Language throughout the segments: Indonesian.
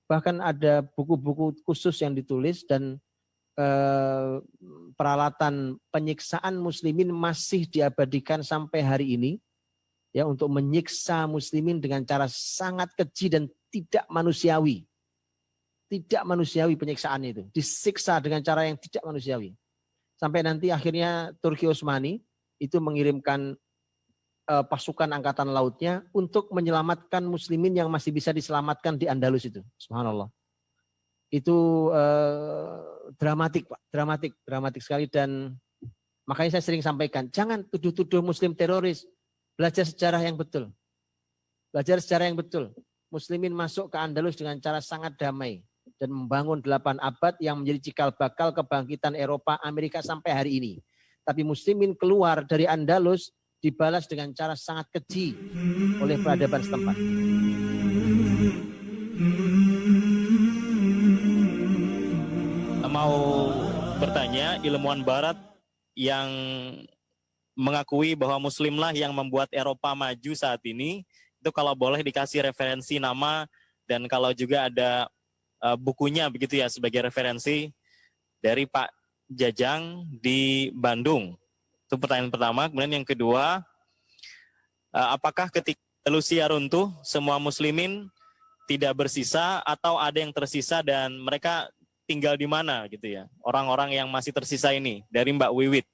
bahkan ada buku-buku khusus yang ditulis dan peralatan penyiksaan muslimin masih diabadikan sampai hari ini, ya, untuk menyiksa muslimin dengan cara sangat keji dan tidak manusiawi. Tidak manusiawi penyiksaan itu, disiksa dengan cara yang tidak manusiawi. Sampai nanti akhirnya Turki Utsmani itu mengirimkan pasukan angkatan lautnya untuk menyelamatkan muslimin yang masih bisa diselamatkan di Andalus itu. Subhanallah. Itu dramatik, Pak, dramatik sekali. Dan makanya saya sering sampaikan, jangan tuduh-tuduh muslim teroris, belajar sejarah yang betul. Belajar sejarah yang betul. Muslimin masuk ke Andalus dengan cara sangat damai dan membangun 8 abad yang menjadi cikal bakal kebangkitan Eropa, Amerika sampai hari ini. Tapi muslimin keluar dari Andalus dibalas dengan cara sangat keji oleh peradaban setempat. Mau bertanya, ilmuwan barat yang mengakui bahwa muslimlah yang membuat Eropa maju saat ini, itu kalau boleh dikasih referensi nama dan kalau juga ada bukunya begitu ya sebagai referensi dari Pak Jajang di Bandung. Itu pertanyaan pertama. Kemudian yang kedua, apakah ketika Andalusia runtuh semua muslimin tidak bersisa atau ada yang tersisa dan mereka tinggal di mana gitu ya, orang-orang yang masih tersisa ini, dari Mbak Wiwit.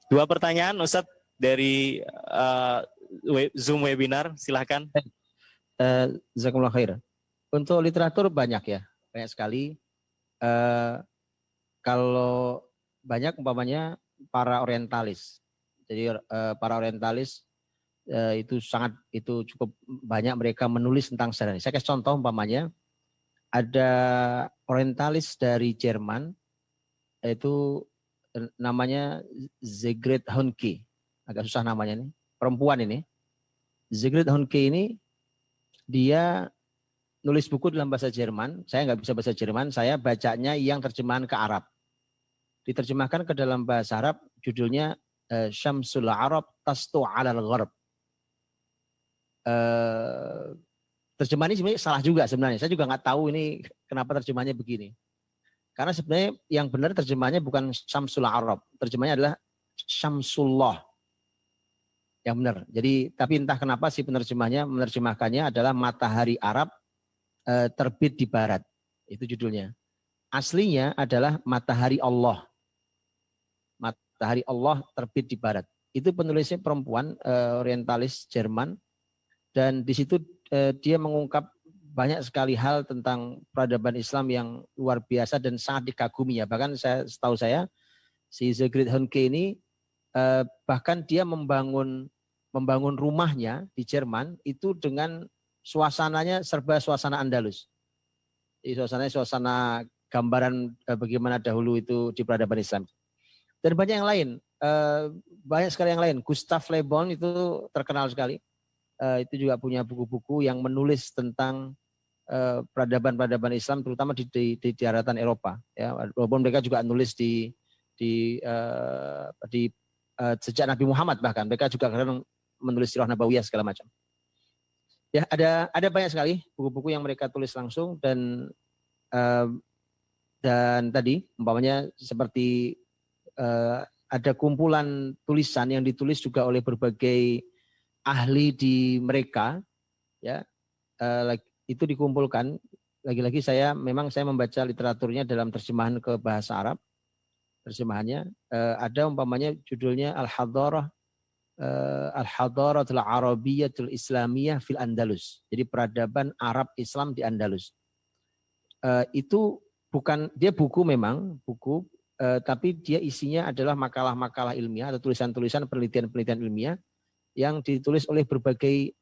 2 pertanyaan Ustadz dari Zoom webinar, silahkan. Jazakumullah khair. Untuk literatur banyak ya, banyak sekali. Kalau banyak umpamanya para orientalis. Jadi para orientalis itu cukup banyak mereka menulis tentang sejarah. Saya kasih contoh umpamanya ada orientalis dari Jerman, itu namanya Sigrid Honke, agak susah namanya ini, perempuan ini. Sigrid Honke ini dia nulis buku dalam bahasa Jerman. Saya nggak bisa bahasa Jerman, saya bacanya yang terjemahan ke Arab. Diterjemahkan ke dalam bahasa Arab, judulnya Syamsul Arab Tastu Alal Gharb. Terjemahan ini sebenarnya salah juga sebenarnya. Saya juga nggak tahu ini kenapa terjemahannya begini. Karena sebenarnya yang benar terjemahannya bukan Syamsul Arab. Terjemahannya adalah Syamsullah. Yang benar. Jadi tapi entah kenapa si menerjemahkannya adalah matahari Arab terbit di barat. Itu judulnya. Aslinya adalah matahari Allah. Matahari Allah terbit di barat. Itu penulisnya perempuan orientalis Jerman. Dan di situ dia mengungkap banyak sekali hal tentang peradaban Islam yang luar biasa dan sangat dikagumi ya. Bahkan setahu saya si Sigrid Honke ini bahkan dia membangun rumahnya di Jerman itu dengan suasananya serba suasana Andalus. Jadi suasana gambaran bagaimana dahulu itu di peradaban Islam. Dan banyak yang lain, banyak sekali yang lain. Gustav Le Bon itu terkenal sekali. Itu juga punya buku-buku yang menulis tentang peradaban Islam terutama di daratan Eropa ya. Walaupun mereka juga nulis di sejak Nabi Muhammad, bahkan mereka juga kadang menulis sirah nabawiyah segala macam. Ya, ada banyak sekali buku-buku yang mereka tulis langsung dan tadi umpamanya seperti ada kumpulan tulisan yang ditulis juga oleh berbagai ahli di mereka ya, itu dikumpulkan. Lagi-lagi saya membaca literaturnya dalam terjemahan ke bahasa Arab. Terjemahannya ada umpamanya judulnya Al-Hadaratul Arabiyyatul Islamiyah fil Andalus. Jadi peradaban Arab Islam di Andalus. Itu dia buku memang, tapi dia isinya adalah makalah-makalah ilmiah atau tulisan-tulisan penelitian-penelitian ilmiah yang ditulis oleh berbagai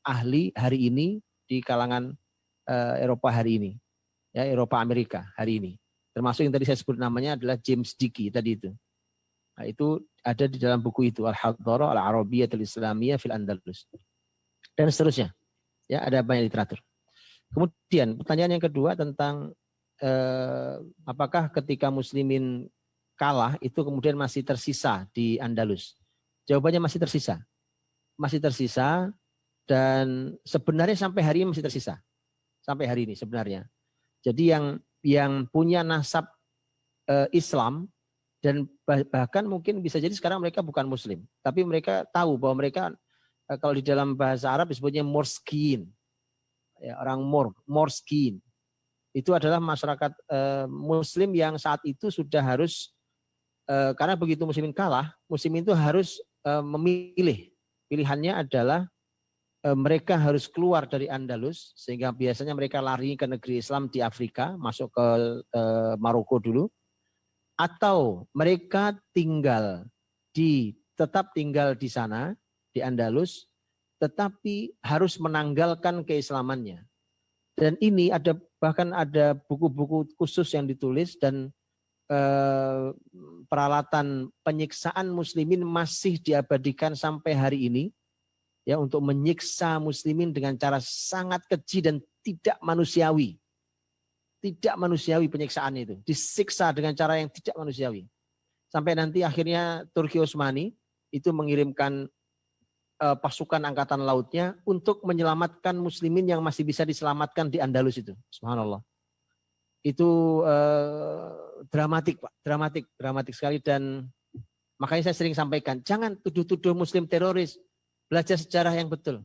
ahli hari ini di kalangan Eropa hari ini, ya, Eropa Amerika hari ini. Termasuk yang tadi saya sebut namanya adalah James Dickey tadi itu. Nah, itu ada di dalam buku itu Al-Hadharah Al-Arabiyyatul Islamiyah fil Andalus. Dan seterusnya. Ya, ada banyak literatur. Kemudian pertanyaan yang kedua tentang apakah ketika muslimin kalah itu kemudian masih tersisa di Andalus? Jawabannya masih tersisa. Masih tersisa dan sebenarnya sampai hari ini masih tersisa. sampai hari ini sebenarnya. Jadi yang punya nasab Islam dan bahkan mungkin bisa jadi sekarang mereka bukan Muslim, tapi mereka tahu bahwa mereka kalau di dalam bahasa Arab disebutnya morskin, ya, orang morskin. Itu adalah masyarakat Muslim yang saat itu sudah harus karena begitu muslimin kalah, muslimin itu harus memilih. Pilihannya adalah mereka harus keluar dari Andalus, sehingga biasanya mereka lari ke negeri Islam di Afrika, masuk ke Maroko dulu, atau mereka tetap tinggal di sana, di Andalus, tetapi harus menanggalkan keislamannya. Dan ini bahkan ada buku-buku khusus yang ditulis dan peralatan penyiksaan muslimin masih diabadikan sampai hari ini. Ya, untuk menyiksa muslimin dengan cara sangat keji dan tidak manusiawi. Tidak manusiawi penyiksaan itu. Disiksa dengan cara yang tidak manusiawi. Sampai nanti akhirnya Turki Utsmani itu mengirimkan pasukan angkatan lautnya untuk menyelamatkan muslimin yang masih bisa diselamatkan di Andalus itu. Subhanallah. Itu dramatik, Pak. Dramatik sekali, dan makanya saya sering sampaikan, jangan tuduh-tuduh muslim teroris. Belajar sejarah yang betul.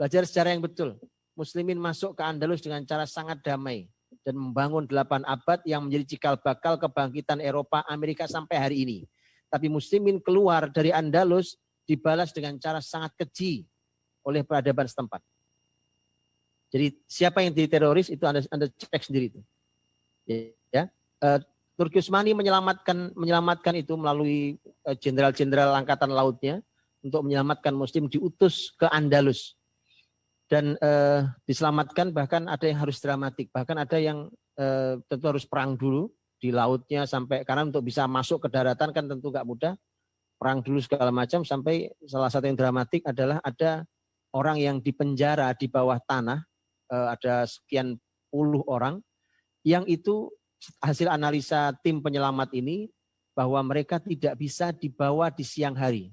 Belajar sejarah yang betul. Muslimin masuk ke Andalus dengan cara sangat damai dan membangun 8 abad yang menjadi cikal bakal kebangkitan Eropa, Amerika sampai hari ini. Tapi muslimin keluar dari Andalus dibalas dengan cara sangat keji oleh peradaban setempat. Jadi siapa yang jadi teroris itu Anda cek sendiri itu. Ya. Turki Utsmani menyelamatkan itu melalui jenderal-jenderal angkatan lautnya. Untuk menyelamatkan muslim diutus ke Andalus. Dan diselamatkan, bahkan ada yang harus dramatik. Bahkan ada yang tentu harus perang dulu di lautnya, sampai karena untuk bisa masuk ke daratan kan tentu gak mudah. Perang dulu segala macam, sampai salah satu yang dramatik adalah ada orang yang dipenjara di bawah tanah. Ada sekian puluh orang yang itu hasil analisa tim penyelamat ini bahwa mereka tidak bisa dibawa di siang hari.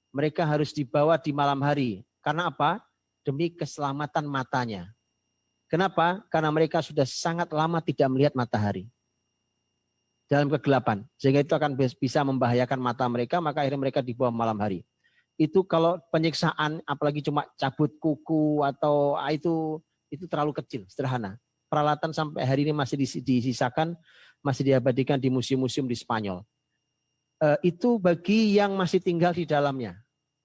Mereka harus dibawa di malam hari. Karena apa? Demi keselamatan matanya. Kenapa? Karena mereka sudah sangat lama tidak melihat matahari. Dalam kegelapan. Sehingga itu akan bisa membahayakan mata mereka, maka akhirnya mereka dibawa malam hari. Itu kalau penyiksaan, apalagi cuma cabut kuku atau itu terlalu kecil, sederhana. Peralatan sampai hari ini masih disisakan, masih diabadikan di museum-museum di Spanyol. Itu bagi yang masih tinggal di dalamnya.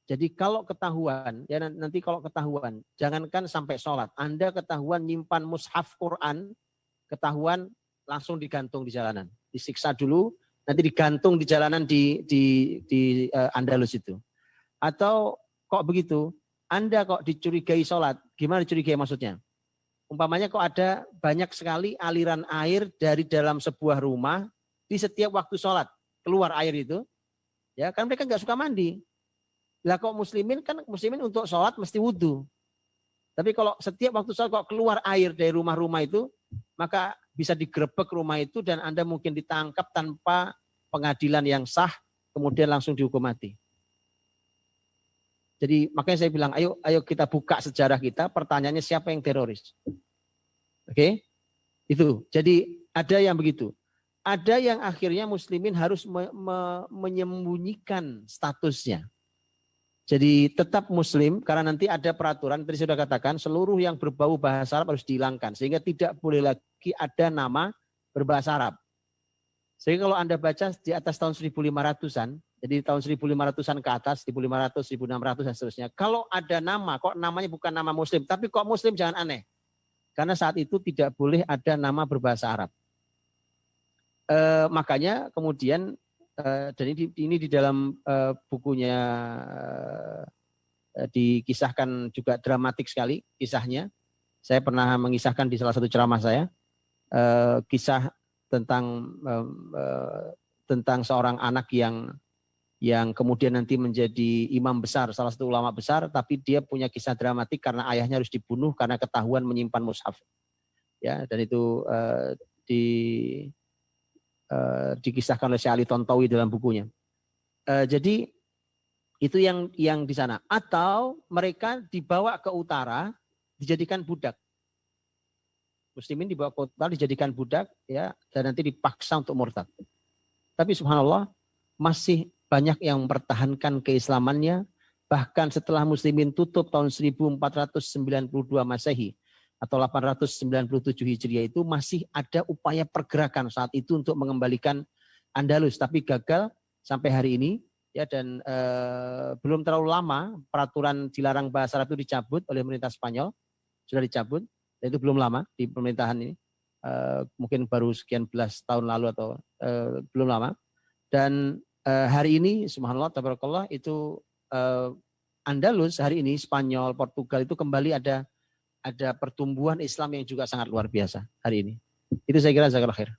Jadi kalau ketahuan, ya nanti kalau ketahuan, jangankan sampai sholat, Anda ketahuan nyimpan mushaf Quran, ketahuan langsung digantung di jalanan. Disiksa dulu, nanti digantung di jalanan di Andalus itu. Atau kok begitu, Anda kok dicurigai sholat, gimana dicurigai maksudnya? Umpamanya kok ada banyak sekali aliran air dari dalam sebuah rumah, di setiap waktu sholat, keluar air itu, ya kan mereka nggak suka mandi. Lah kok muslimin untuk sholat mesti wudhu. Tapi kalau setiap waktu sholat kok keluar air dari rumah-rumah itu, maka bisa digerebek rumah itu dan Anda mungkin ditangkap tanpa pengadilan yang sah, kemudian langsung dihukum mati. Jadi makanya saya bilang, ayo kita buka sejarah kita, pertanyaannya siapa yang teroris? Oke? Itu. Jadi ada yang begitu. Ada yang akhirnya muslimin harus menyembunyikan statusnya. Jadi tetap muslim, karena nanti ada peraturan, tadi sudah katakan, seluruh yang berbau bahasa Arab harus dihilangkan. Sehingga tidak boleh lagi ada nama berbahasa Arab. Sehingga kalau Anda baca di atas tahun 1500-an, jadi tahun 1500-an ke atas, 1500, 1600 dan seterusnya. Kalau ada nama, kok namanya bukan nama muslim, tapi kok muslim jangan aneh. Karena saat itu tidak boleh ada nama berbahasa Arab. Makanya kemudian, dan ini di dalam bukunya dikisahkan juga dramatik sekali kisahnya. Saya pernah mengisahkan di salah satu ceramah saya kisah tentang seorang anak yang kemudian nanti menjadi imam besar, salah satu ulama besar, tapi dia punya kisah dramatik karena ayahnya harus dibunuh karena ketahuan menyimpan mushaf. Ya, dan itu dikisahkan oleh Syekh Ali Tontowi dalam bukunya. Jadi itu yang di sana. Atau mereka dibawa ke utara, dijadikan budak. Muslimin di bawah kota dijadikan budak ya dan nanti dipaksa untuk murtad. Tapi subhanallah masih banyak yang mempertahankan keislamannya bahkan setelah muslimin tutup tahun 1492 Masehi atau 897 Hijriah itu masih ada upaya pergerakan saat itu untuk mengembalikan Andalus tapi gagal sampai hari ini ya dan belum terlalu lama peraturan dilarang bahasa Arab itu dicabut oleh pemerintah Spanyol sudah dicabut. Itu belum lama di pemerintahan ini, mungkin baru sekian belas tahun lalu atau belum lama. Dan hari ini, subhanallah, tabarakallah, itu Andalus hari ini, Spanyol, Portugal itu kembali ada pertumbuhan Islam yang juga sangat luar biasa hari ini. Itu saya kira jazakallahu khair.